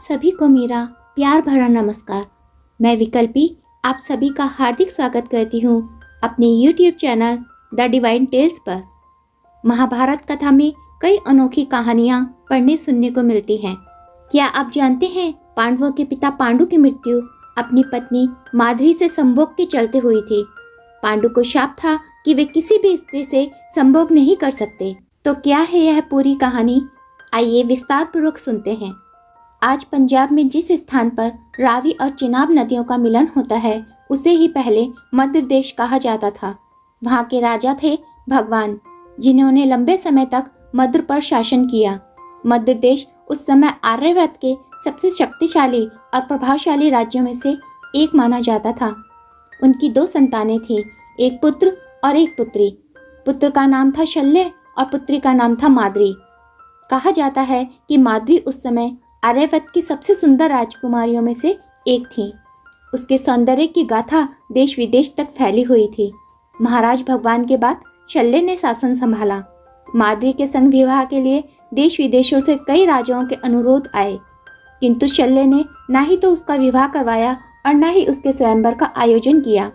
सभी को मेरा प्यार भरा नमस्कार। मैं विकल्पी आप सभी का हार्दिक स्वागत करती हूँ अपने YouTube channel the Divine Tales पर। महाभारत कथा में कई अनोखी कहानियाँ पढ़ने सुनने को मिलती हैं। क्या आप जानते हैं पांडवों के पिता पांडु की मृत्यु अपनी पत्नी माद्री से संभोग के चलते हुई थी। पांडु को शाप था कि वे किसी भी स्त्री से संभोग नहीं कर सकते। तो क्या है यह पूरी कहानी, आइए विस्तार पूर्वक सुनते हैं। आज पंजाब में जिस स्थान पर रावी और चिनाब नदियों का मिलन होता है उसे ही पहले मद्र देश कहा जाता था। वहाँ के राजा थे भगवान, जिन्होंने लंबे समय तक मद्र पर शासन किया। मद्र देश उस समय आर्यवर्त के सबसे शक्तिशाली और प्रभावशाली राज्यों में से एक माना जाता था। उनकी 2 संतानें थीं, एक पुत्र और एक पुत्री। पुत्र का नाम था शल्य और पुत्री का नाम था माद्री। कहा जाता है कि माद्री उस समय आर्यवर्त की सबसे सुंदर राजकुमारियों में से एक थी। उसके सौंदर्य की गाथा देश विदेश तक फैली हुई थी। महाराज भगवान के बाद शल्य ने शासन संभाला। माद्री के संग विवाह के लिए देश विदेशों से कई राजाओं के अनुरोध आए, किंतु शल्य ने ना ही तो उसका विवाह करवाया और न ही उसके स्वयंवर का आयोजन किया।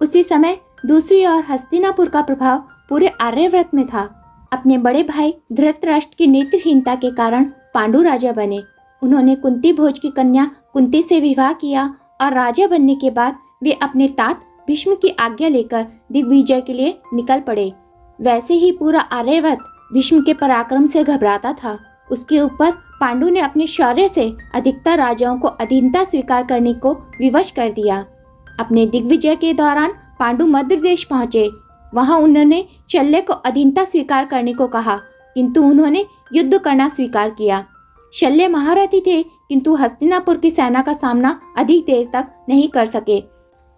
उसी समय दूसरी ओर हस्तिनापुर का प्रभाव पूरे आर्यवर्त में था। अपने बड़े भाई धृतराष्ट्र की नेत्रहीनता के कारण पांडु राजा बने। उन्होंने कुंती भोज की कन्या कुंती से विवाह किया और राजा बनने के बाद वे अपने तात भीष्म की आज्ञा लेकर दिग्विजय के लिए निकल पड़े। वैसे ही पूरा आर्यवर्त भीष्म के पराक्रम से घबराता था। उसके ऊपर पांडु ने अपने शौर्य से अधिकतर राजाओं को अधीनता स्वीकार करने को विवश कर दिया। अपने दिग्विजय के दौरान पांडु मद्र देश पहुंचे। वहां उन्होंने शल्य को अधीनता स्वीकार करने को कहा, किंतु उन्होंने युद्ध करना स्वीकार किया। शल्य महारथी थे, किंतु हस्तिनापुर की सेना का सामना अधिक देर तक नहीं कर सके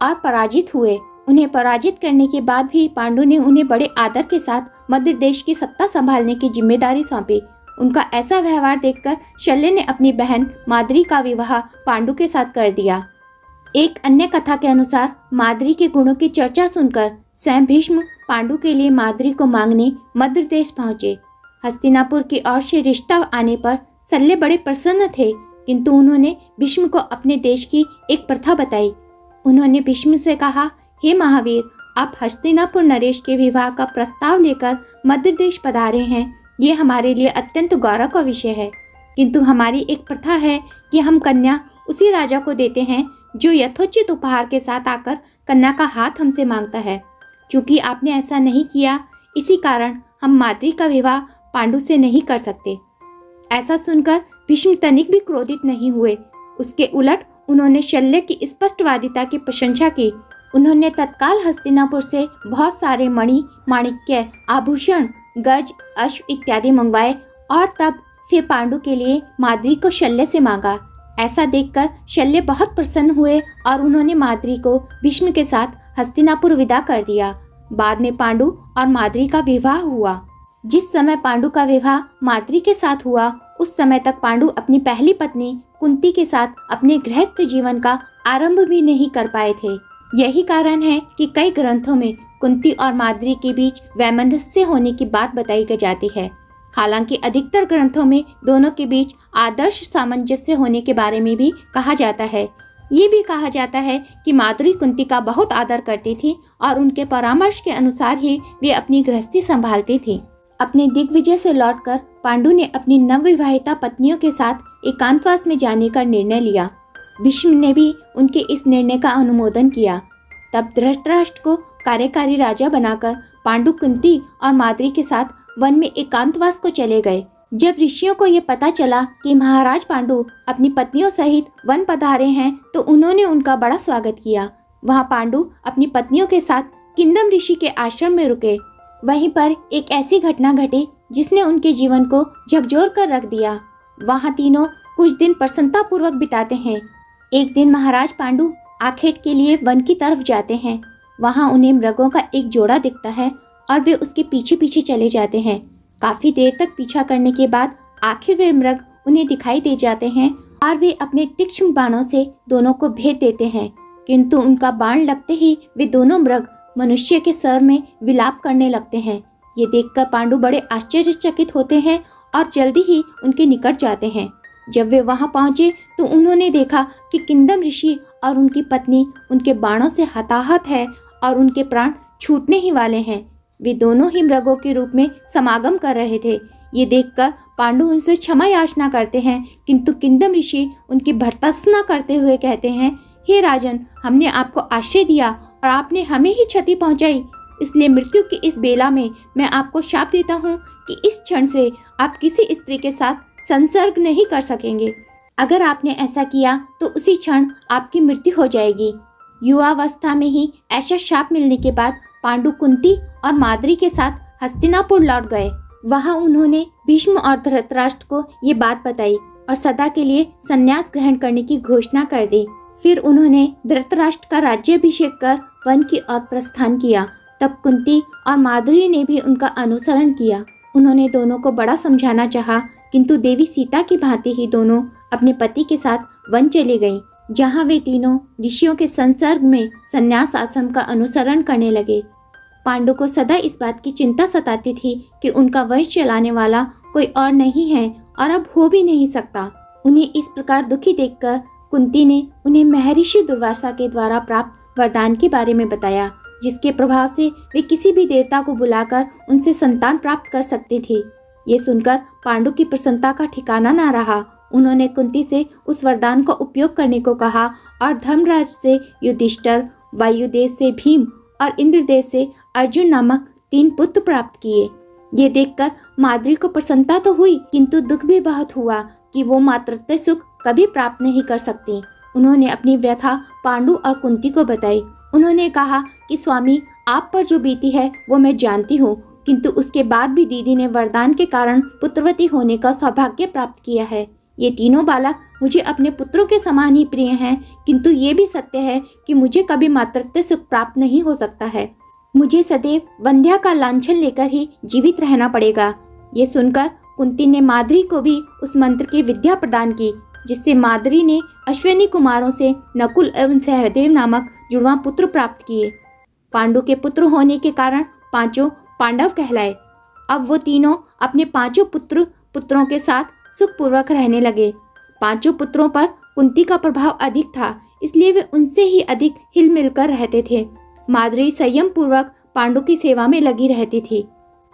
और पराजित हुए। उन्हें पराजित करने के बाद भी पांडु ने उन्हें बड़े आदर के साथ मद्र देश की सत्ता संभालने की जिम्मेदारी सौंपी। उनका ऐसा व्यवहार देखकर शल्य ने अपनी बहन माद्री का विवाह पांडु के साथ कर दिया। एक अन्य कथा के अनुसार माद्री के गुणों की चर्चा सुनकर स्वयं भीष्म पांडु के लिए माद्री को मांगने मद्र देश पहुंचे। हस्तिनापुर की ओर से रिश्ता आने पर शल्य बड़े प्रसन्न थे, किंतु उन्होंने भीष्म को अपने देश की एक प्रथा बताई। उन्होंने भीष्म से कहा, हे महावीर, आप हस्तिनापुर नरेश के विवाह का प्रस्ताव लेकर मद्र देश पधारे हैं। ये हमारे लिए अत्यंत गौरव का विषय है, किंतु हमारी एक प्रथा है कि हम कन्या उसी राजा को देते हैं जो यथोचित उपहार के साथ आकर कन्या का हाथ हमसे मांगता है। चूंकि आपने ऐसा नहीं किया, इसी कारण हम माद्री का विवाह पांडु से नहीं कर सकते। ऐसा सुनकर भीष्म तनिक भी क्रोधित नहीं हुए। उसके उलट उन्होंने शल्य की स्पष्टवादिता की प्रशंसा की। उन्होंने तत्काल हस्तिनापुर से बहुत सारे मणि, माणिक्य, आभूषण, गज, अश्व इत्यादि मंगवाए और तब फिर पांडु के लिए माद्री को शल्य से मांगा। ऐसा देखकर शल्य बहुत प्रसन्न हुए और उन्होंने माद्री को भीष्म के साथ हस्तिनापुर विदा कर दिया। बाद में पांडु और माद्री का विवाह हुआ। जिस समय पांडु का विवाह माद्री के साथ हुआ, उस समय तक पांडु अपनी पहली पत्नी कुंती के साथ अपने गृहस्थ जीवन का आरंभ भी नहीं कर पाए थे। यही कारण है कि कई ग्रंथों में कुंती और माद्री के बीच वैमनस्य होने की बात बताई जाती है। हालांकि अधिकतर ग्रंथों में दोनों के बीच आदर्श सामंजस्य होने के बारे में भी कहा जाता है। ये भी कहा जाता है कि माद्री कुंती का बहुत आदर करती थी और उनके परामर्श के अनुसार ही वे अपनी गृहस्थी संभालती थी। अपने दिग्विजय से लौटकर पांडु ने अपनी नवविवाहिता पत्नियों के साथ एकांतवास में जाने का निर्णय लिया। भीष्म ने भी उनके इस निर्णय का अनुमोदन किया। तब धृतराष्ट्र को कार्यकारी राजा बनाकर पांडु कुंती और माद्री के साथ वन में एकांतवास को चले गए। जब ऋषियों को ये पता चला कि महाराज पांडु अपनी पत्नियों सहित वन पधारे हैं, तो उन्होंने उनका बड़ा स्वागत किया। वहाँ पांडु अपनी पत्नियों के साथ किंदम ऋषि के आश्रम में रुके। वहीं पर एक ऐसी घटना घटी जिसने उनके जीवन को झकझोर कर रख दिया। वहाँ तीनों कुछ दिन प्रसन्नता पूर्वक बिताते हैं। एक दिन महाराज पांडु आखेट के लिए वन की तरफ जाते हैं। वहाँ उन्हें मृगों का एक जोड़ा दिखता है और वे उसके पीछे पीछे चले जाते हैं। काफी देर तक पीछा करने के बाद आखिर वे मृग उन्हें दिखाई दे जाते हैं और वे अपने तीक्ष्ण बाणों से दोनों को भेद देते हैं, किंतु उनका बाण लगते ही वे दोनों मृग मनुष्य के सर में विलाप करने लगते हैं। ये देखकर पांडु बड़े आश्चर्यचकित होते हैं और जल्दी ही उनके निकट जाते हैं। जब वे वहां पहुंचे तो उन्होंने देखा कि किंदम ऋषि और उनकी पत्नी उनके बाणों से हताहत है और उनके प्राण छूटने ही वाले हैं। वे दोनों ही मृगों के रूप में समागम कर रहे थे। ये देखकर पांडु उनसे क्षमा याचना करते हैं, किंतु किंदम ऋषि उनकी भर्त्सना करते हुए कहते हैं, हे राजन, हमने आपको आश्रय दिया और आपने हमें ही क्षति पहुंचाई। इसलिए मृत्यु की इस बेला में मैं आपको शाप देता हूँ कि इस क्षण से आप किसी स्त्री के साथ संसर्ग नहीं कर सकेंगे। अगर आपने ऐसा किया तो उसी क्षण आपकी मृत्यु हो जाएगी। युवावस्था में ही ऐसा शाप मिलने के बाद पांडु कुंती और माद्री के साथ हस्तिनापुर लौट गए। वहां उन्होंने भीष्म और धृतराष्ट्र को ये बात बताई और सदा के लिए संन्यास ग्रहण करने की घोषणा कर दी। फिर उन्होंने धृतराष्ट्र का राज्याभिषेक कर वन की ओर प्रस्थान किया। तब कुंती और माधुरी ने भी उनका अनुसरण किया। उन्होंने दोनों को बड़ा समझाना चाहा, किंतु देवी सीता की भांति ही दोनों अपने पति के साथ वन चली गईं, जहां वे तीनों ऋषियों के संसर्ग में संन्यास आश्रम का अनुसरण करने लगे। पांडु को सदा इस बात की चिंता सताती थी कि उनका वंश चलाने वाला कोई और नहीं है और अब हो भी नहीं सकता। उन्हें इस प्रकार दुखी देखकर कुंती ने उन्हें महर्षि दुर्वासा के द्वारा प्राप्त वरदान के बारे में बताया, जिसके प्रभाव से वे किसी भी देवता को बुलाकर उनसे संतान प्राप्त कर सकती थी। ये सुनकर पांडु की प्रसन्नता का ठिकाना न रहा। उन्होंने कुंती से उस वरदान का उपयोग करने को कहा और धर्मराज से युधिष्ठिर, वायुदेव से भीम और इंद्रदेव से अर्जुन नामक 3 पुत्र प्राप्त किए। ये देखकर माद्री को प्रसन्नता तो हुई, किंतु दुख भी बहुत हुआ कि वो मातृत्व सुख कभी प्राप्त नहीं कर सकती। उन्होंने अपनी व्यथा पांडु और कुंती को बताई। उन्होंने कहा कि स्वामी, आप पर जो बीती है वो मैं जानती हूँ, किंतु उसके बाद भी दीदी ने वरदान के कारण पुत्रवती होने का सौभाग्य प्राप्त किया है। ये तीनों बालक मुझे अपने पुत्रों के समान ही प्रिय हैं, किंतु ये भी सत्य है कि मुझे कभी मातृत्व सुख प्राप्त नहीं हो सकता है। मुझे सदैव वंध्या का लांछन लेकर ही जीवित रहना पड़ेगा। ये सुनकर कुंती ने माद्री को भी उस मंत्र की विद्या प्रदान की, जिससे माद्री ने अश्विनी कुमारों से नकुल एवं सहदेव नामक जुड़वा पुत्र प्राप्त किए। पांडु के पुत्र होने के कारण 5 पांडव कहलाए। अब वो तीनों अपने 5 पुत्रों के साथ सुखपूर्वक रहने लगे। 5 पुत्रों पर कुंती का प्रभाव अधिक था, इसलिए वे उनसे ही अधिक हिल मिलकर रहते थे। माद्री संयम पूर्वक पांडु की सेवा में लगी रहती थी।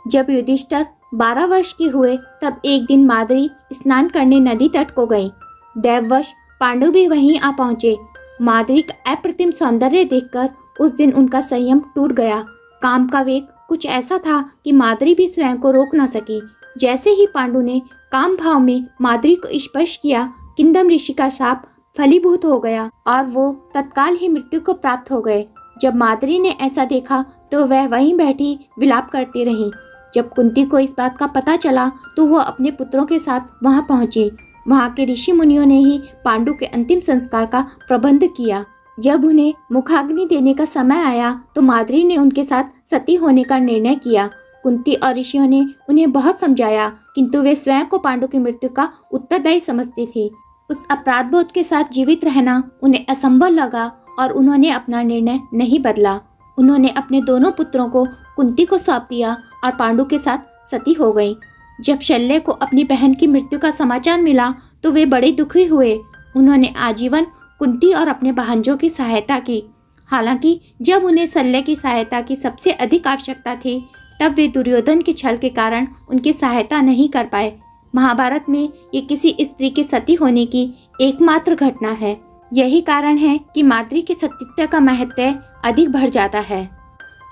जब युधिष्ठिर 12 वर्ष के हुए तब एक दिन माद्री स्नान करने नदी तट को गई। दैववश पांडु भी वहीं आ पहुंचे। माद्री का अप्रतिम सौंदर्य देखकर उस दिन उनका संयम टूट गया। काम का वेग कुछ ऐसा था कि माद्री भी स्वयं को रोक न सकी। जैसे ही पांडु ने काम भाव में माद्री को स्पर्श किया, किंदम ऋषि का शाप फलीभूत हो गया और वो तत्काल ही मृत्यु को प्राप्त हो गए। जब माद्री ने ऐसा देखा तो वह वहीं बैठी विलाप करती रही। जब कुंती को इस बात का पता चला तो वह अपने पुत्रों के साथ वहां पहुंची। वहां के ऋषि मुनियों ने ही पांडु के अंतिम संस्कार का प्रबंध किया। जब उन्हें मुखाग्नि देने का समय आया तो माद्री ने उनके साथ सती होने का निर्णय किया। कुंती और ऋषियों ने उन्हें बहुत समझाया, किंतु वे स्वयं को पांडु की मृत्यु का उत्तरदायी समझती थी। उस अपराध बोध के साथ जीवित रहना उन्हें असंभव लगा और उन्होंने अपना निर्णय नहीं बदला। उन्होंने अपने दोनों पुत्रों को कुंती को सौंप दिया और पांडु के साथ सती हो गईं। जब शल्य को अपनी बहन की मृत्यु का समाचार मिला तो वे बड़े दुखी हुए। उन्होंने आजीवन कुंती और अपने भांजों की सहायता की। हालांकि जब उन्हें शल्य की सहायता की सबसे अधिक आवश्यकता थी तब वे दुर्योधन के छल के कारण उनकी सहायता नहीं कर पाए। महाभारत में ये किसी स्त्री के सती होने की एकमात्र घटना है। यही कारण है कि माद्री के सतीत्व का महत्व अधिक बढ़ जाता है।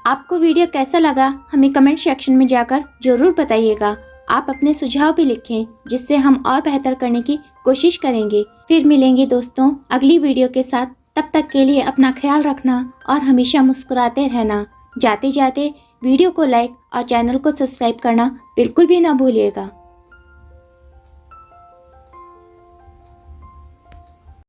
आपको वीडियो कैसा लगा हमें कमेंट सेक्शन में जाकर जरूर बताइएगा। आप अपने सुझाव भी लिखें, जिससे हम और बेहतर करने की कोशिश करेंगे। फिर मिलेंगे दोस्तों अगली वीडियो के साथ। तब तक के लिए अपना ख्याल रखना और हमेशा मुस्कुराते रहना। जाते जाते वीडियो को लाइक और चैनल को सब्सक्राइब करना बिल्कुल भी ना भूलिएगा।